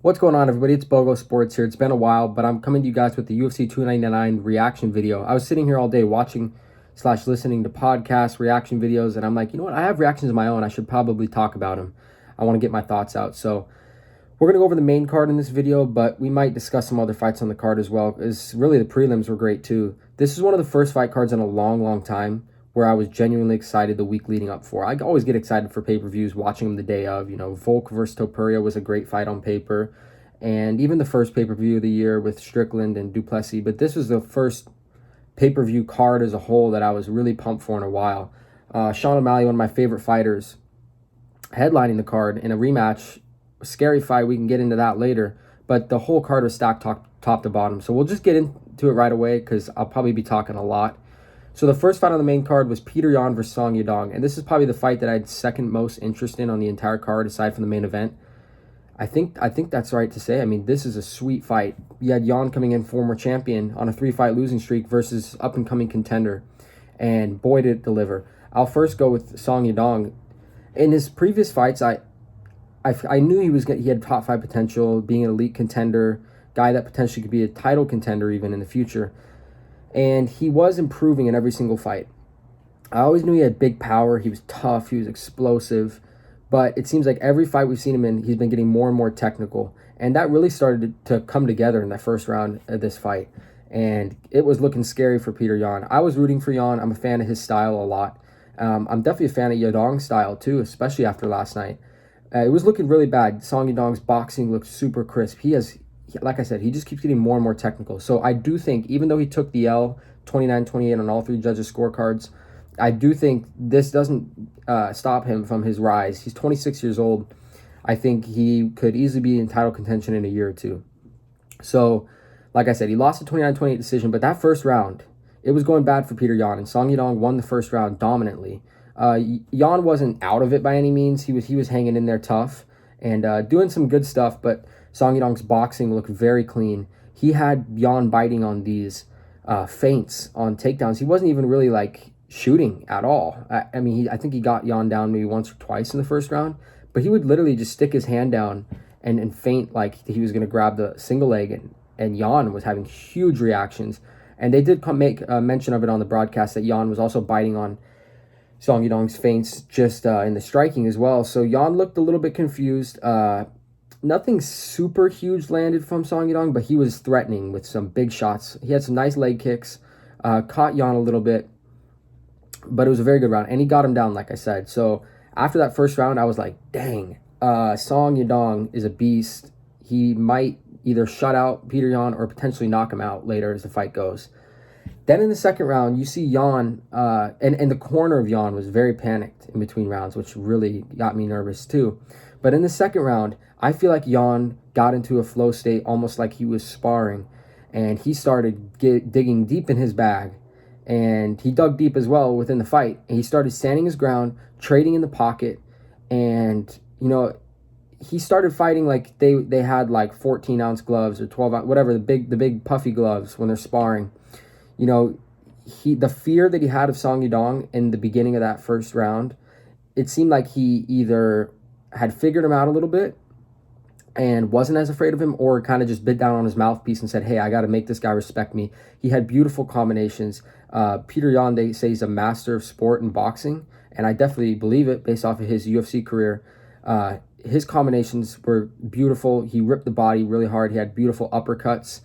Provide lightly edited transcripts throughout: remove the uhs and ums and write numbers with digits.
What's going on, everybody? It's Bogo Sports here. It's been a while, but I'm coming to you guys with the UFC 299 reaction video. I was sitting here all day watching slash listening to podcasts, reaction videos, and I'm like, you know what? I have reactions of my own. I should probably talk about them. I want to get my thoughts out. So we're going to go over the main card in this video, but we might discuss some other fights on the card as well, because really the prelims were great too. This is one of the first fight cards in a long, long time where I was genuinely excited the week leading up for. I always get excited for pay-per-views, watching them the day of. You know, Volk versus Topuria was a great fight on paper, and even the first pay-per-view of the year with Strickland and Duplessis. But this was the first pay-per-view card as a whole that I was really pumped for in a while. Sean O'Malley, one of my favorite fighters, headlining the card in a rematch. A scary fight. We can get into that later. But the whole card was stacked top to bottom. So we'll just get into it right away because I'll probably be talking a lot. So the first fight on the main card was Peter Yan versus Song Yadong. And this is probably the fight that I had second most interest in on the entire card aside from the main event. I think that's right to say. I mean, this is a sweet fight. You had Yan coming in, former champion, on a 3-fight losing streak versus up-and-coming contender. And boy, did it deliver. I'll first go with Song Yadong. In his previous fights, I knew he had top 5 potential, being an elite contender, guy that potentially could be a title contender even in the future. And he was improving in every single fight. I always knew he had big power. He was tough. He was explosive. But it seems like every fight we've seen him in, he's been getting more and more technical. And that really started to come together in that first round of this fight. And it was looking scary for Peter Yan. I was rooting for Yan. I'm a fan of his style a lot. I'm definitely a fan of Yadong's style too, especially after last night. It was looking really bad. Song Yadong's boxing looked super crisp. Like I said, he just keeps getting more and more technical. So I do think, even though he took the L 29-28 on all 3 judges' scorecards, I do think this doesn't stop him from his rise. He's 26 years old. I think he could easily be in title contention in a year or two. So, like I said, he lost a 29-28 decision, but that first round, it was going bad for Peter Yan, and Song Yadong won the first round dominantly. Yan wasn't out of it by any means. He was hanging in there tough and doing some good stuff, but Song Yadong's boxing looked very clean. He had Yan biting on these feints on takedowns. He wasn't even really like shooting at all. I mean, I think he got Yan down maybe once or twice in the first round, but he would literally just stick his hand down and feint like he was going to grab the single leg, and Yan was having huge reactions. And they did make mention of it on the broadcast that Yan was also biting on Song Yadong's feints just in the striking as well. So Yan looked a little bit confused. Nothing super huge landed from Song Yadong, but he was threatening with some big shots. He had some nice leg kicks, caught Yan a little bit, but it was a very good round. And he got him down, like I said. So after that first round, I was like, dang, Song Yadong is a beast. He might either shut out Peter Yan or potentially knock him out later as the fight goes. Then in the second round, you see Yan, and the corner of Yan was very panicked in between rounds, which really got me nervous too. But in the second round, I feel like Yan got into a flow state almost like he was sparring, and he started digging deep in his bag, and he dug deep as well within the fight, and he started standing his ground, trading in the pocket, and, you know, he started fighting like they had like 14-ounce gloves or 12-ounce, whatever, the big puffy gloves when they're sparring. You know, the fear that he had of Song Yadong in the beginning of that first round, it seemed like he either had figured him out a little bit and wasn't as afraid of him, or kind of just bit down on his mouthpiece and said, hey, I got to make this guy respect me. He had beautiful combinations. Peter Yan, they say he's a master of sport and boxing, and I definitely believe it based off of his UFC career. His combinations were beautiful. He ripped the body really hard. He had beautiful uppercuts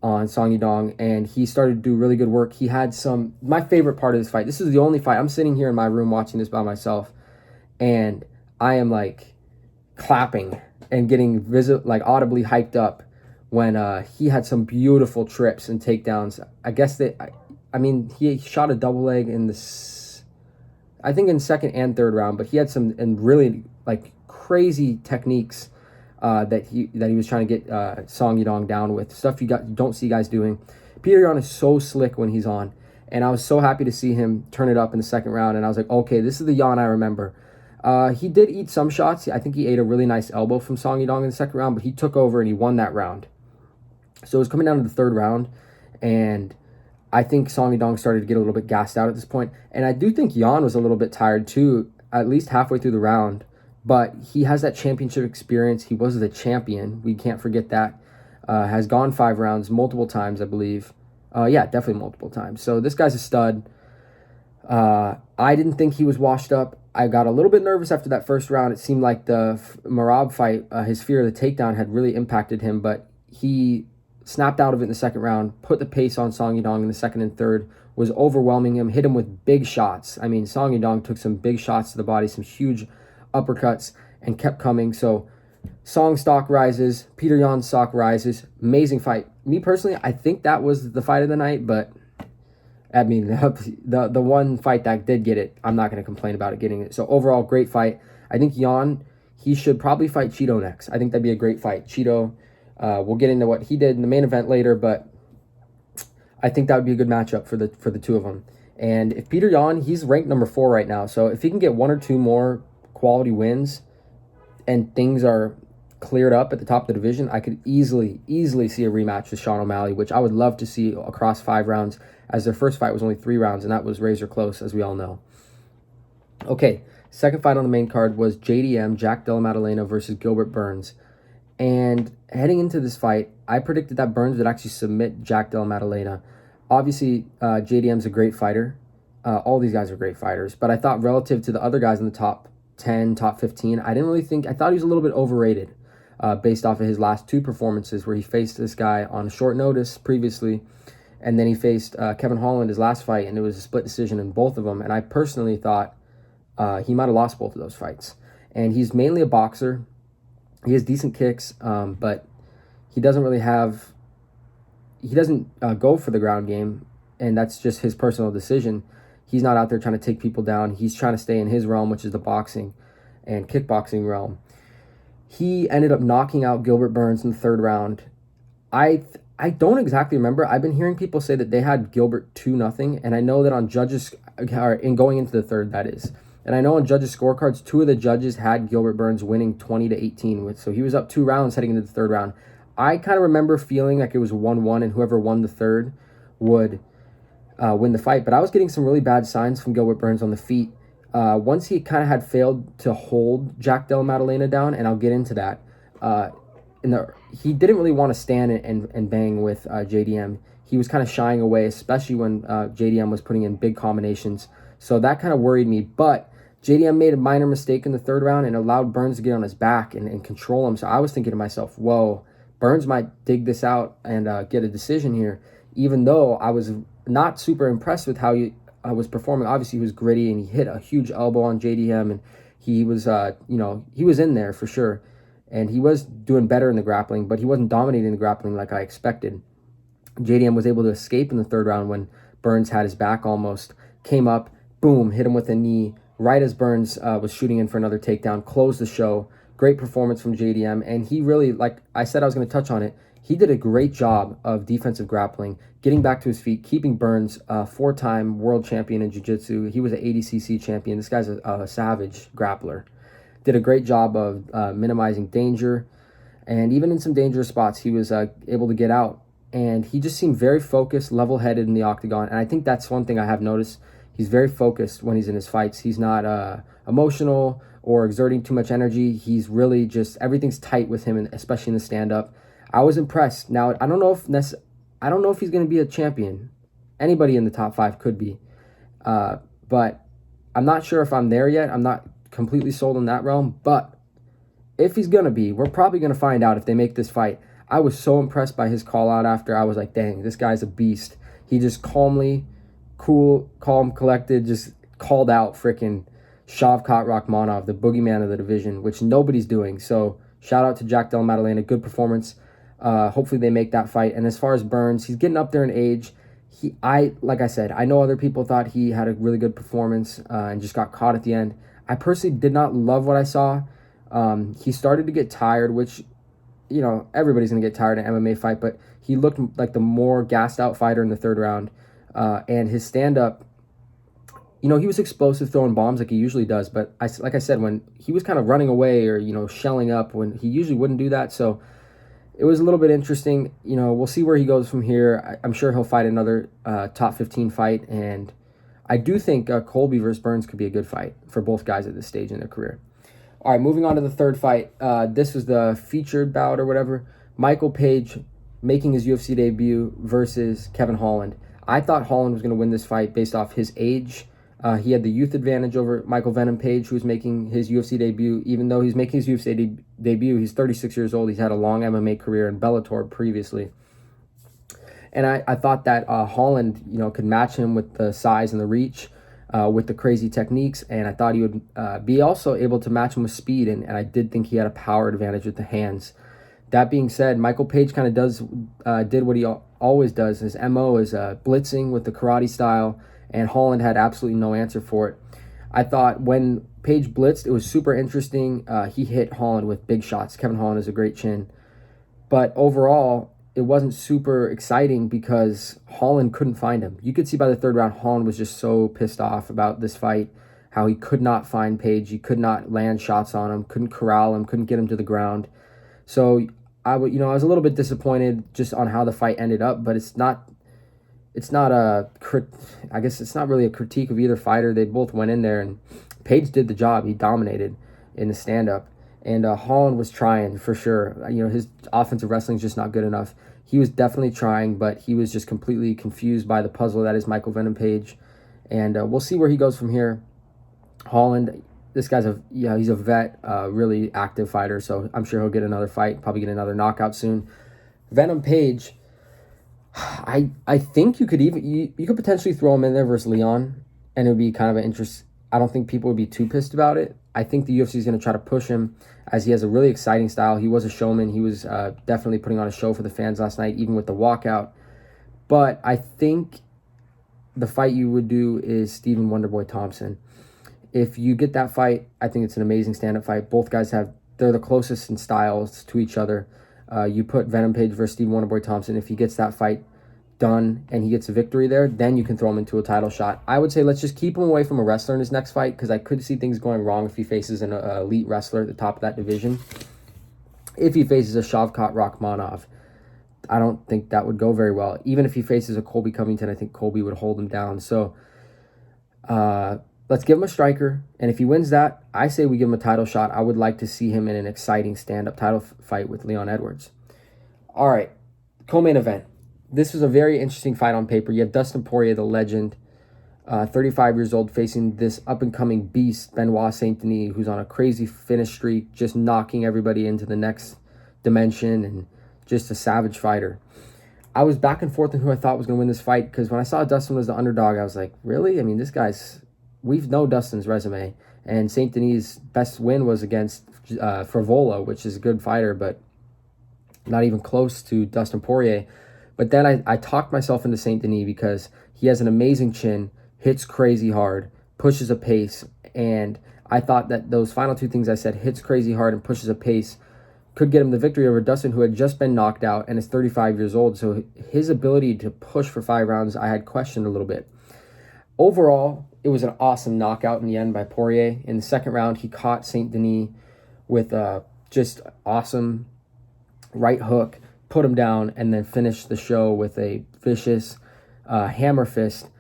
on Song Yadong, and he started to do really good work. He had my favorite part of this fight. This is the only fight. I'm sitting here in my room watching this by myself, and I am like clapping and getting audibly hyped up when he had some beautiful trips and takedowns. I guess he shot a double leg in I think in second and third round, but he had some and really like crazy techniques that he was trying to get Song Yadong down with, stuff you don't see guys doing. Peter Yan is so slick when he's on, and I was so happy to see him turn it up in the second round, and I was like, okay, this is the Yan I remember. He did eat some shots. I think he ate a really nice elbow from Song Yadong in the second round, but he took over and he won that round. So it was coming down to the third round, and I think Song Yadong started to get a little bit gassed out at this point, and I do think Yan was a little bit tired too, at least halfway through the round. but he has that championship experience. He was the champion. We can't forget that. Has gone 5 rounds multiple times, I believe. Yeah, definitely multiple times. So this guy's a stud. I didn't think he was washed up. I got a little bit nervous after that first round. It seemed like the Marab fight, his fear of the takedown had really impacted him, but he snapped out of it in the second round, put the pace on Song Yadong in the second and third, was overwhelming him, hit him with big shots. I mean, Song Yadong took some big shots to the body, some huge uppercuts, and kept coming. So Song's stock rises, Peter Yan's stock rises. Amazing fight. Me personally, I think that was the fight of the night, but I mean, the one fight that did get it, I'm not going to complain about it getting it. So overall, great fight. I think Yan, he should probably fight Cheeto next. I think that'd be a great fight. Cheeto, we'll get into what he did in the main event later, but I think that would be a good matchup for the two of them. And if Peter Yan, he's ranked number 4 right now. So if he can get 1 or 2 more quality wins and things are cleared up at the top of the division, I could easily see a rematch with Sean O'Malley, which I would love to see across 5 rounds, as their first fight was only 3 rounds, and that was razor close, as we all know. Okay, second fight on the main card was JDM, Jack Della Maddalena versus Gilbert Burns. And heading into this fight, I predicted that Burns would actually submit Jack Della Maddalena. Obviously, JDM's a great fighter. All these guys are great fighters, but I thought relative to the other guys in the top 10, top 15, I thought he was a little bit overrated based off of his last 2 performances where he faced this guy on short notice previously, and then he faced Kevin Holland his last fight, and it was a split decision in both of them. And I personally thought he might have lost both of those fights. And he's mainly a boxer. He has decent kicks, but he doesn't really have... He doesn't go for the ground game, and that's just his personal decision. He's not out there trying to take people down. He's trying to stay in his realm, which is the boxing and kickboxing realm. He ended up knocking out Gilbert Burns in the 3rd round. I don't exactly remember. I've been hearing people say that they had Gilbert 2-0, and I know that on judges, in going into the 3rd, that is. And I know on judges' scorecards, 2 of the judges had Gilbert Burns winning 20-18, so he was up 2 rounds heading into the 3rd round. I kind of remember feeling like it was 1-1, and whoever won the 3rd would win the fight. But I was getting some really bad signs from Gilbert Burns on the feet. Once he kind of had failed to hold Jack Della Maddalena down, and I'll get into that, he didn't really want to stand and bang with JDM. He was kind of shying away, especially when JDM was putting in big combinations. So that kind of worried me. But JDM made a minor mistake in the 3rd round and allowed Burns to get on his back and control him. So I was thinking to myself, whoa, Burns might dig this out and get a decision here, even though I was not super impressed with how he was performing. Obviously, he was gritty, and he hit a huge elbow on JDM, and he was, he was in there for sure. And he was doing better in the grappling, but he wasn't dominating the grappling like I expected. JDM was able to escape in the 3rd round when Burns had his back almost, came up, boom, hit him with a knee, right as Burns was shooting in for another takedown, closed the show. Great performance from JDM, and he really, like I said I was going to touch on it, he did a great job of defensive grappling, getting back to his feet, keeping Burns, 4-time world champion in jiu-jitsu. He was an ADCC champion. This guy's a savage grappler. Did a great job of minimizing danger, and even in some dangerous spots, he was able to get out. And he just seemed very focused, level-headed in the octagon, and I think that's one thing I have noticed. He's very focused when he's in his fights. He's not emotional or exerting too much energy. He's really just, everything's tight with him, and especially in the stand-up. I was impressed. Now, I don't know if he's going to be a champion. Anybody in the top 5 could be. But I'm not sure if I'm there yet. I'm not completely sold in that realm. But if he's going to be, we're probably going to find out if they make this fight. I was so impressed by his call-out after. I was like, dang, this guy's a beast. He just calm, collected, just called out freaking Shavkat Rakhmonov, the boogeyman of the division, which nobody's doing. So shout out to Jack Della Maddalena. Good performance. Hopefully they make that fight. And as far as Burns, he's getting up there in age. Like I said, I know other people thought he had a really good performance and just got caught at the end. I personally did not love what I saw. He started to get tired, which, everybody's going to get tired in an MMA fight, but he looked like the more gassed out fighter in the 3rd round. And his stand-up, he was explosive, throwing bombs like he usually does. But like I said, when he was kind of running away or, shelling up when he usually wouldn't do that. So it was a little bit interesting. We'll see where he goes from here. I'm sure he'll fight another top 15 fight. And I do think Colby versus Burns could be a good fight for both guys at this stage in their career. All right, moving on to the third fight. This was the featured bout or whatever. Michael Page making his UFC debut versus Kevin Holland. I thought Holland was going to win this fight based off his age. He had the youth advantage over Michael Venom Page, who was making his UFC debut. Even though he's making his UFC debut, he's 36 years old. He's had a long MMA career in Bellator previously. And I thought that Holland, could match him with the size and the reach, with the crazy techniques, and I thought he would be also able to match him with speed, and I did think he had a power advantage with the hands. That being said, Michael Page kind of did what he always does. His MO is blitzing with the karate style, and Holland had absolutely no answer for it. I thought when Page blitzed, it was super interesting. He hit Holland with big shots. Kevin Holland has a great chin. But overall, it wasn't super exciting because Holland couldn't find him. You could see by the third round, Holland was just so pissed off about this fight, how he could not find Page. He could not land shots on him, couldn't corral him, couldn't get him to the ground. So I was a little bit disappointed just on how the fight ended up, but it's not really a critique of either fighter. They both went in there, and Page did the job. He dominated in the stand-up. And Holland was trying for sure. His offensive wrestling is just not good enough. He was definitely trying, but he was just completely confused by the puzzle that is Michael Venom Page. And we'll see where he goes from here. Holland, this guy's he's a vet, really active fighter, so I'm sure he'll get another fight, probably get another knockout soon. Venom Page, I think you could potentially throw him in there versus Leon, and it would be kind of an interest. I don't think people would be too pissed about it. I think the UFC is going to try to push him as he has a really exciting style. He was a showman. He was definitely putting on a show for the fans last night, even with the walkout. But I think the fight you would do is Stephen Wonderboy Thompson. If you get that fight, I think it's an amazing stand-up fight. Both guys they're the closest in styles to each other. You put Venom Page versus Stephen Wonderboy Thompson. If he gets that fight done and he gets a victory there, then you can throw him into a title shot. I would say let's just keep him away from a wrestler in his next fight, because I could see things going wrong if he faces an elite wrestler at the top of that division. If he faces a Shavkat Rakhmonov, I don't think that would go very well. Even if he faces a Colby Covington, I think Colby would hold him down. So let's give him a striker, and if he wins that, I say we give him a title shot. I would like to see him in an exciting stand-up title fight with Leon Edwards. All right, co-main event. This was a very interesting fight on paper. You have Dustin Poirier, the legend, 35 years old, facing this up-and-coming beast, Benoit Saint-Denis, who's on a crazy finish streak, just knocking everybody into the next dimension, and just a savage fighter. I was back and forth on who I thought was going to win this fight, because when I saw Dustin was the underdog, I was like, really? I mean, we know Dustin's resume, and Saint-Denis' best win was against Frivola, which is a good fighter, but not even close to Dustin Poirier. But then I talked myself into Saint-Denis because he has an amazing chin, hits crazy hard, pushes a pace, and I thought that those final two things I said, hits crazy hard and pushes a pace, could get him the victory over Dustin, who had just been knocked out and is 35 years old. So his ability to push for 5 rounds, I had questioned a little bit. Overall, it was an awesome knockout in the end by Poirier. In the second round, he caught Saint-Denis with just awesome right hook, put him down, and then finished the show with a vicious hammer fist.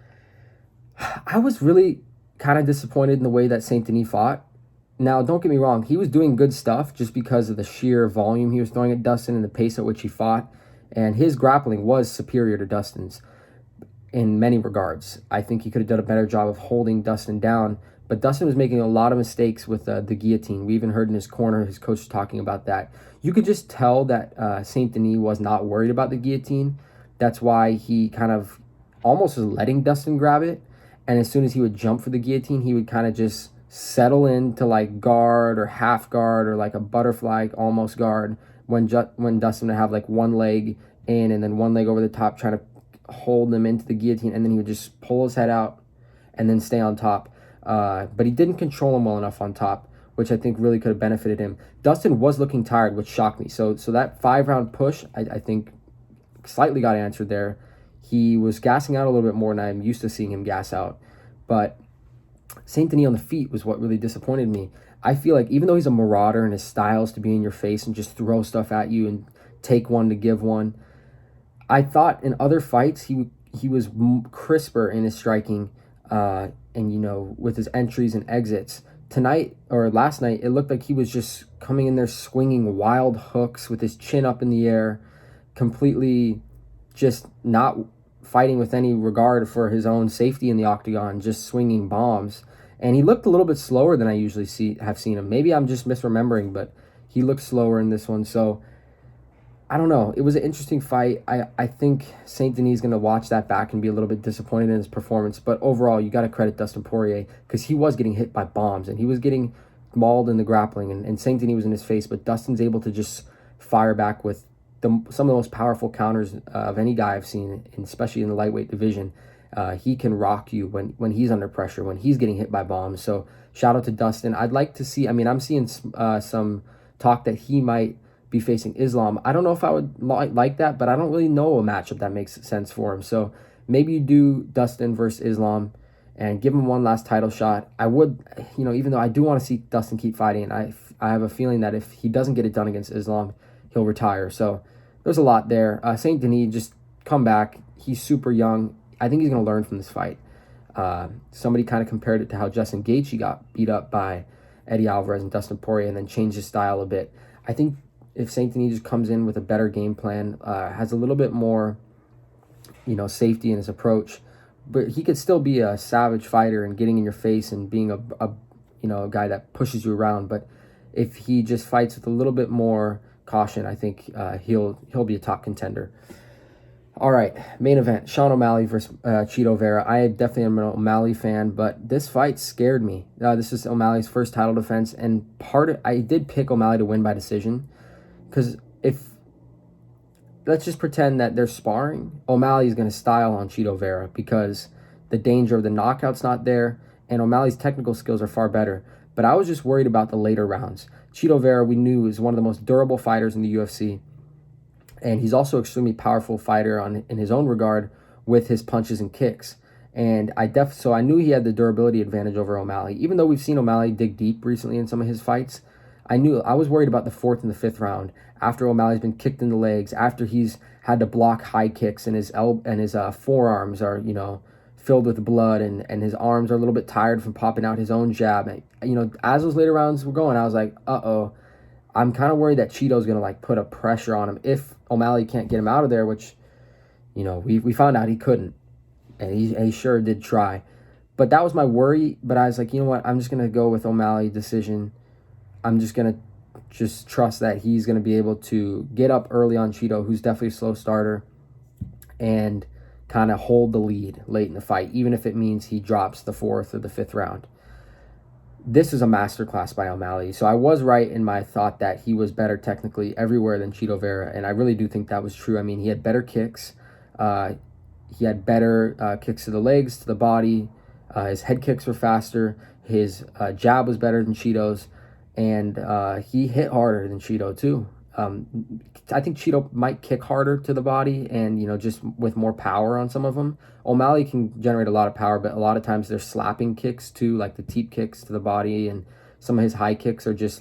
I was really kind of disappointed in the way that Saint-Denis fought. Now, don't get me wrong, he was doing good stuff just because of the sheer volume he was throwing at Dustin and the pace at which he fought, and his grappling was superior to Dustin's in many regards. I think he could have done a better job of holding Dustin down, but Dustin was making a lot of mistakes with the guillotine. We even heard in his corner his coach talking about that. You could just tell that Saint-Denis was not worried about the guillotine. That's why he kind of almost was letting Dustin grab it, and as soon as he would jump for the guillotine, he would kind of just settle into like guard or half guard or like a butterfly almost guard when Dustin would have like one leg in and then one leg over the top trying to hold them into the guillotine, and then he would just pull his head out and then stay on top. But he didn't control him well enough on top, which I think really could have benefited him. Dustin was looking tired, which shocked me. So that 5-round push, I think, slightly got answered there. He was gassing out a little bit more than I'm used to seeing him gas out. But Saint-Denis on the feet was what really disappointed me. I feel like even though he's a marauder and his style is to be in your face and just throw stuff at you and take one to give one, I thought in other fights he was crisper in his striking, and with his entries and exits tonight or last night, it looked like he was just coming in there swinging wild hooks with his chin up in the air, completely just not fighting with any regard for his own safety in the octagon, just swinging bombs. And he looked a little bit slower than I usually have seen him. Maybe I'm just misremembering, but he looked slower in this one. So I don't know. It was an interesting fight. I think Saint Denis is going to watch that back and be a little bit disappointed in his performance. But overall, you got to credit Dustin Poirier because he was getting hit by bombs and he was getting mauled in the grappling. And Saint Denis was in his face. But Dustin's able to just fire back with some of the most powerful counters of any guy I've seen, especially in the lightweight division. He can rock you when he's under pressure, when he's getting hit by bombs. So shout out to Dustin. I'd like to see, I'm seeing some talk that he might be facing Islam. I don't know if I would like that, but I don't really know a matchup that makes sense for him. So maybe you do Dustin versus Islam and give him one last title shot. I would, even though I do want to see Dustin keep fighting, and I have a feeling that if he doesn't get it done against Islam, he'll retire. So there's a lot there. Saint Denis, just come back. He's super young. I think he's going to learn from this fight. Somebody kind of compared it to how Justin Gaethje got beat up by Eddie Alvarez and Dustin Poirier and then changed his style a bit. I think if Saint Denis just comes in with a better game plan, has a little bit more, safety in his approach, but he could still be a savage fighter and getting in your face and being a guy that pushes you around. But if he just fights with a little bit more caution, I think he'll be a top contender. All right, main event, Sean O'Malley versus Chito Vera. I definitely am an O'Malley fan, but this fight scared me. This is O'Malley's first title defense, and I did pick O'Malley to win by decision, because let's just pretend that they're sparring, O'Malley is going to style on Chito Vera because the danger of the knockout's not there, and O'Malley's technical skills are far better. But I was just worried about the later rounds. Chito Vera, we knew, is one of the most durable fighters in the UFC. And he's also an extremely powerful fighter in his own regard with his punches and kicks. And so I knew he had the durability advantage over O'Malley. Even though we've seen O'Malley dig deep recently in some of his fights, I was worried about the fourth and the fifth round after O'Malley's been kicked in the legs, after he's had to block high kicks and his forearms are, filled with blood and his arms are a little bit tired from popping out his own jab. And, as those later rounds were going, I was like, uh-oh. I'm kind of worried that Chito's going to put a pressure on him if O'Malley can't get him out of there, which, we found out he couldn't. And he sure did try. But that was my worry. But I was like, you know what? I'm just going to go with O'Malley decision. I'm just going to trust that he's going to be able to get up early on Chito, who's definitely a slow starter, and kind of hold the lead late in the fight, even if it means he drops the fourth or the fifth round. This is a masterclass by O'Malley. So I was right in my thought that he was better technically everywhere than Chito Vera, and I really do think that was true. I mean, he had better kicks. He had better kicks to the legs, to the body. His head kicks were faster. His jab was better than Chito's, and he hit harder than Chito too. I think Chito might kick harder to the body and, just with more power on some of them. O'Malley can generate a lot of power, but a lot of times they're slapping kicks too, like the teep kicks to the body, and some of his high kicks are just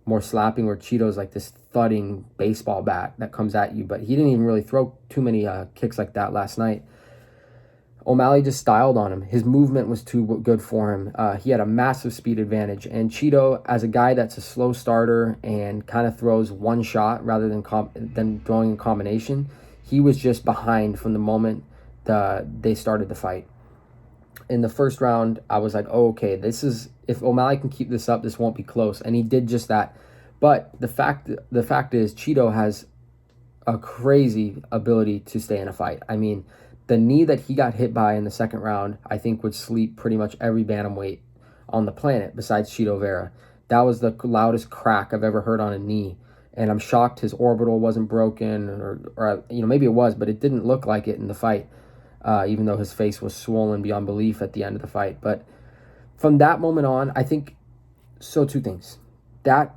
more slapping, where Chito's this thudding baseball bat that comes at you. But he didn't even really throw too many kicks like that last night. O'Malley just styled on him. His movement was too good for him. He had a massive speed advantage. And Chito, as a guy that's a slow starter and kind of throws one shot rather than throwing in combination, he was just behind from the moment they started the fight. In the first round, I was like, oh, okay, if O'Malley can keep this up, this won't be close. And he did just that. But the fact is, Chito has a crazy ability to stay in a fight. I mean, the knee that he got hit by in the second round, I think would sleep pretty much every bantamweight on the planet besides Chito Vera. That was the loudest crack I've ever heard on a knee. And I'm shocked his orbital wasn't broken, or maybe it was, but it didn't look like it in the fight, even though his face was swollen beyond belief at the end of the fight. But from that moment on, I think, two things. That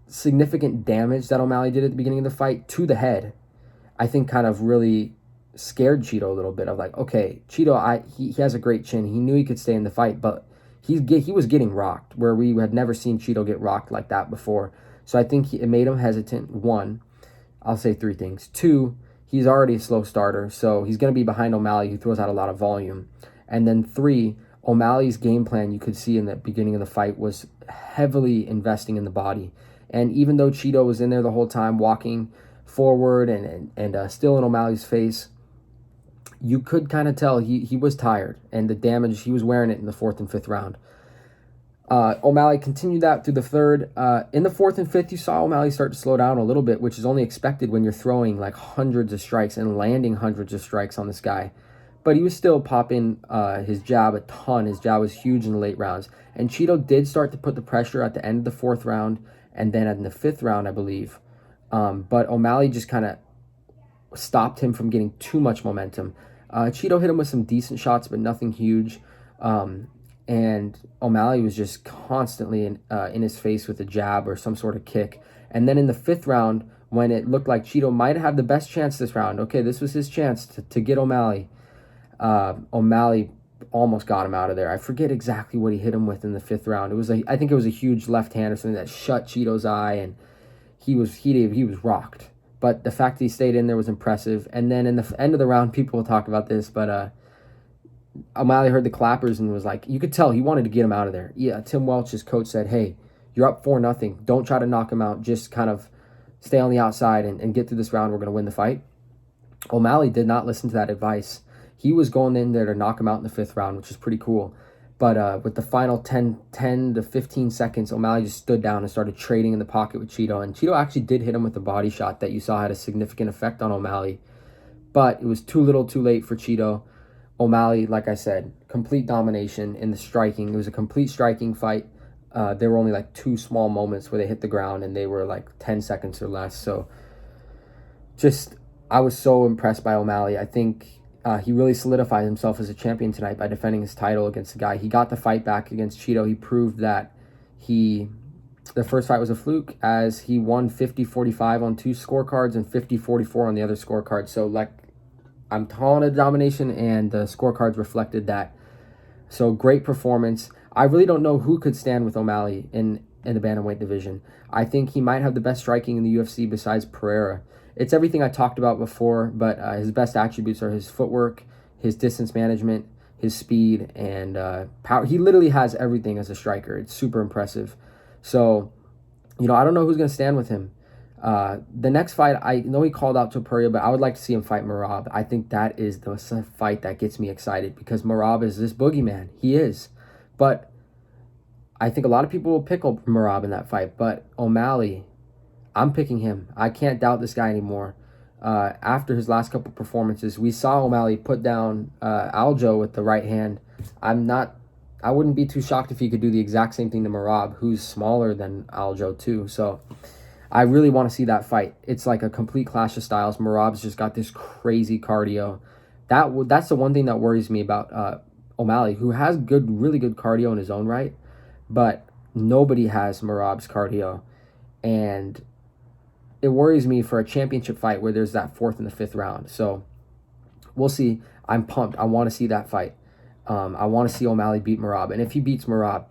significant damage that O'Malley did at the beginning of the fight to the head, I think kind of really scared Chito a little bit of okay, Chito, he has a great chin. He knew he could stay in the fight, but he was getting rocked where we had never seen Chito get rocked like that before. So I think it made him hesitant. One, I'll say three things. Two, he's already a slow starter, so he's going to be behind O'Malley, who throws out a lot of volume. And then three, O'Malley's game plan, you could see in the beginning of the fight, was heavily investing in the body. And even though Cheeto was in there the whole time, walking forward and still in O'Malley's face, you could kind of tell he was tired, and the damage, he was wearing it in the 4th and 5th round. O'Malley continued that through the 3rd. In the 4th and 5th, you saw O'Malley start to slow down a little bit, which is only expected when you're throwing like hundreds of strikes and landing hundreds of strikes on this guy. But he was still popping his jab a ton. His jab was huge in the late rounds. And Cheeto did start to put the pressure at the end of the 4th round and then in the 5th round, I believe. But O'Malley just kind of stopped him from getting too much momentum. Cheeto hit him with some decent shots, but nothing huge. And O'Malley was just constantly in his face with a jab or some sort of kick. And then in the 5th round, when it looked like Cheeto might have the best chance this round, okay, this was his chance to get O'Malley. O'Malley almost got him out of there. I forget exactly what he hit him with in the 5th round. I think it was a huge left hand or something that shut Cheeto's eye, and he was rocked. But the fact that he stayed in there was impressive. And then in the end of the round, people will talk about this, but O'Malley heard the clappers and was like, you could tell he wanted to get him out of there. Yeah, Tim Welch's coach said, hey, you're up 4-0. Don't try to knock him out. Just kind of stay on the outside and get through this round. We're going to win the fight. O'Malley did not listen to that advice. He was going in there to knock him out in the 5th round, which is pretty cool. But with the final 10 to 15 seconds, O'Malley just stood down and started trading in the pocket with Cheeto. And Cheeto actually did hit him with a body shot that you saw had a significant effect on O'Malley. But it was too little too late for Cheeto. O'Malley, like I said, complete domination in the striking. It was a complete striking fight. There were only like 2 small moments where they hit the ground and they were like 10 seconds or less. So I was so impressed by O'Malley. I think he really solidified himself as a champion tonight by defending his title against the guy. He got the fight back against Cheeto. He proved that the first fight was a fluke, as he won 50-45 on 2 scorecards and 50-44 on the other scorecard. So like, I'm calling it domination, and the scorecards reflected that. So great performance. I really don't know who could stand with O'Malley in the bantamweight division. I think he might have the best striking in the UFC besides Pereira. It's everything I talked about before, but his best attributes are his footwork, his distance management, his speed, and power. He literally has everything as a striker. It's super impressive. So, I don't know who's going to stand with him. The next fight, I know he called out to Poirier, but I would like to see him fight Merab. I think that is the fight that gets me excited, because Merab is this boogeyman. He is. But I think a lot of people will pick Merab in that fight. But O'Malley, I'm picking him. I can't doubt this guy anymore. After his last couple performances, we saw O'Malley put down Aljo with the right hand. I wouldn't be too shocked if he could do the exact same thing to Merab, who's smaller than Aljo too. So I really want to see that fight. It's like a complete clash of styles. Merab's just got this crazy cardio. That's the one thing that worries me about O'Malley, who has really good cardio in his own right, but nobody has Merab's cardio. And it worries me for a championship fight where there's that 4th and the 5th round. So we'll see. I'm pumped. I want to see that fight. I want to see O'Malley beat Merab. And if he beats Merab,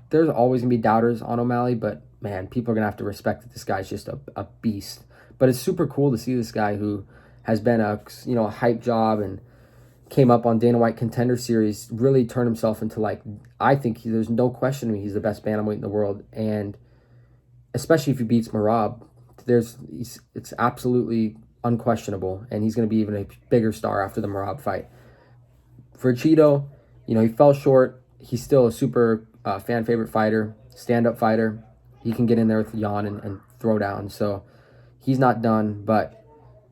there's always going to be doubters on O'Malley, but man, people are going to have to respect that this guy's just a beast. But it's super cool to see this guy who has been a hype job and came up on Dana White Contender Series, really turn himself into, like, I think there's no question he's the best bantamweight in the world. And especially if he beats Merab, it's absolutely unquestionable, and he's going to be even a bigger star after the Merab fight. For Cheeto, he fell short. He's still a super fan favorite fighter, stand-up fighter. He can get in there with Jan and throw down. So he's not done, but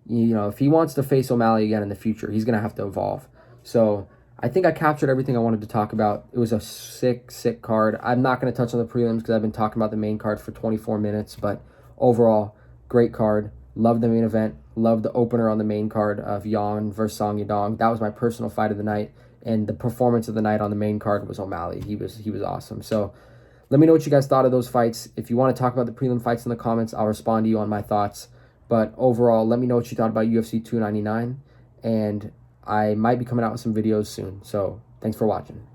if he wants to face O'Malley again in the future, he's going to have to evolve. So I think I captured everything I wanted to talk about. It was a sick card. I'm not going to touch on the prelims because I've been talking about the main card for 24 minutes, but overall, great card. Loved the main event. Loved the opener on the main card of Jan versus Song Yadong. That was my personal fight of the night, and the performance of the night on the main card was O'Malley. He was awesome. So let me know what you guys thought of those fights. If you want to talk about the prelim fights in the comments, I'll respond to you on my thoughts. But overall, let me know what you thought about UFC 299, and I might be coming out with some videos soon. So thanks for watching.